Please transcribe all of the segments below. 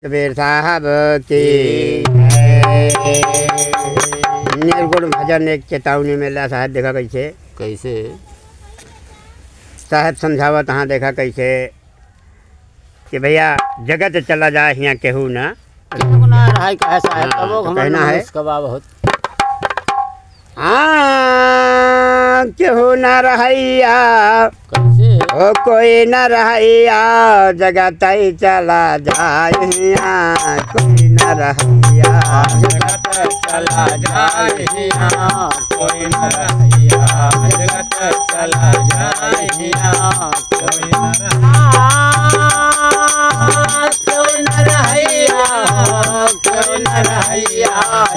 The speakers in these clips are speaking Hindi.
कबीर साहब की निर्गुण भजन एक चेतावनी मिला। साहब देखा कैसे कैसे साहब समझावत हाँ देखा कैसे कि भैया जगत चला जाए यहाँ केहू ना केहू ना रहा कहे साहब तबो तो हमर कहना है इसका बहुत केहू ना रहैया कैसे ओ कोई न रहैया जगत ही चला जाए यहाँ कोई न रहैया जगत चला जाए यहाँ कोई न रहिया जगत चला जाए यहाँ कोई न रहिया कोई न रहिया कोई न रहिया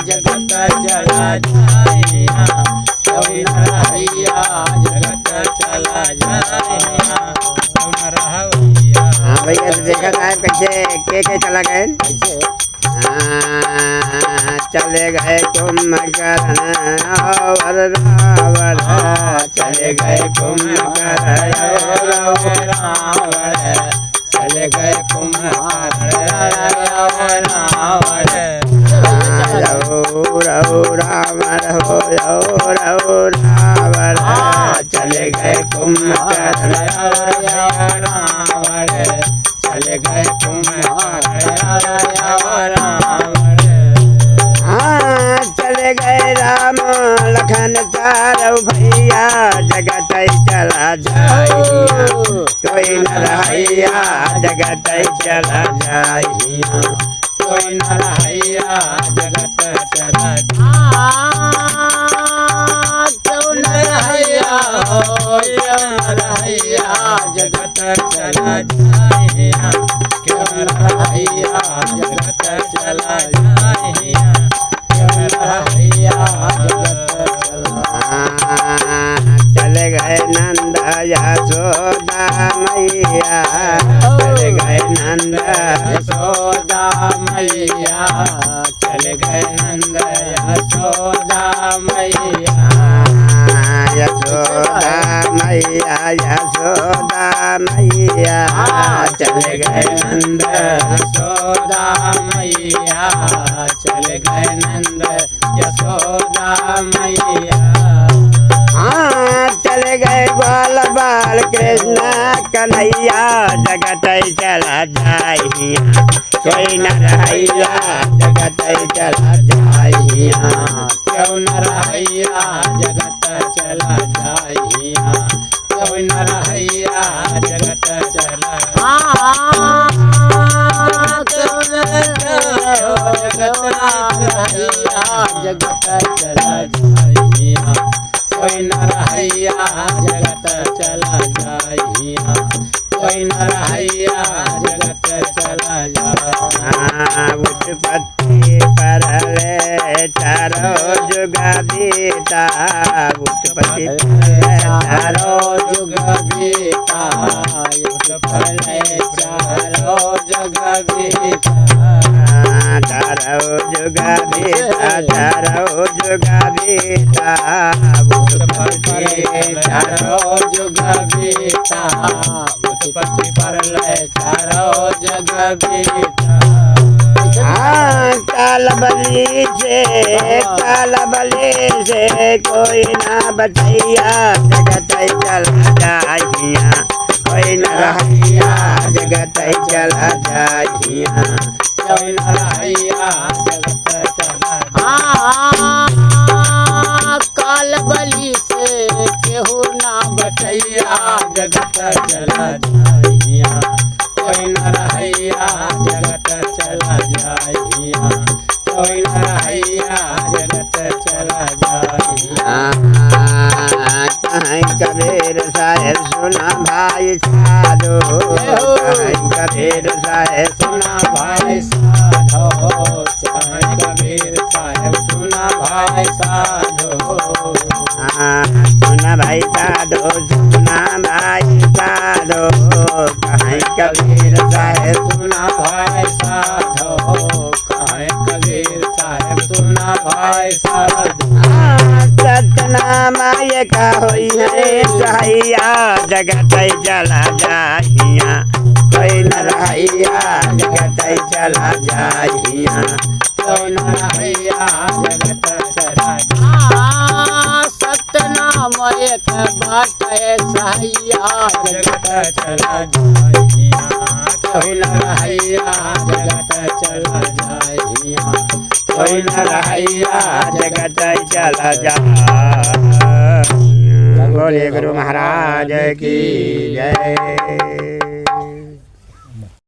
जगत चला जाए यहाँ कोई न रहिया जगत चला जाए यहाँ कोई न रहैया। हाँ भैया तो देखा साहब कैसे के चला गए कैसे चले गए कुंभकर्ण और रावण चले गए कुंभकर्ण और रावण चले गए कुंभकर्ण और रावण रावण हो रावण चले गए कुंभकर्ण और रावण चले गए कुंभकर्ण और रावण। हाँ चले गए राम लखन चारों भैया जगत चला जाए कोई न रहैया जगत चला जाए कोई न रहिया जगत चला क्यों न रहिया क्यों न रहिया जगत चला जाए क्यों न रहिया जगत चला जाए क्यों न रहिया जगत चला। चले गए नंद यशोदा मैया चले गए नंद यशोदा मैया चले गए नंद यशोदा मैया यशोदा मैया चले गए नंद यशोदा मैया चले गए नंद यशोदा मैया। हाँ चले गए बाल बाल कृष्ण कन्हैया जगत चला जाए कोई न रहैया जगत चला जाए क्यों न रहिया जगत चला जाए क्यों न रहिया जगत चला क्यों न रहिया जगत चला जाए कोई न रहिया जगत चला जाए कोई न रहिया जगत चला जाए। उत्पत्ति पर ले चारो जुग बीता उत्पत्ति चारो जुग बीता फले चारो जग बीता चारो जुग बीता चारो जुग बीता उत्पत्ति चारो जुग बीता उत्पत्ति पर ले चारो जग बीता। काल बली से कोई ना बचैया जगत चला जाइया कोई न रहैया जगत चला जाइया कोई न रहिया जगत चला काल बली से केहू ना बचैया जगत चला जाइया कोई न रहैया जगत चला जाइया कोई न रहैया जगत चला जाइया। कहीं कबीर साहेब सुना भाई साधो कहीं कबीर साहेब सुना भाई साधो चाहे कबीर साहेब सुना भाई साधो सुना भाई साधो सुना भाई साधो कहीं कबीर साहेब सुना भाई साधो कहे कबीर साहेब सुना भाई साधो सतनाम ये का होई है सहिया जगत चला जाइया कोई न रहैया जगत चला जाइया कौन रहैया जगत चला सतनाम एक बाटे सहिया जगत चला जाइया कौन रहैया जगत चला जाइया कौन रहैया जगत चला जा। बोले गुरु महाराज की जय।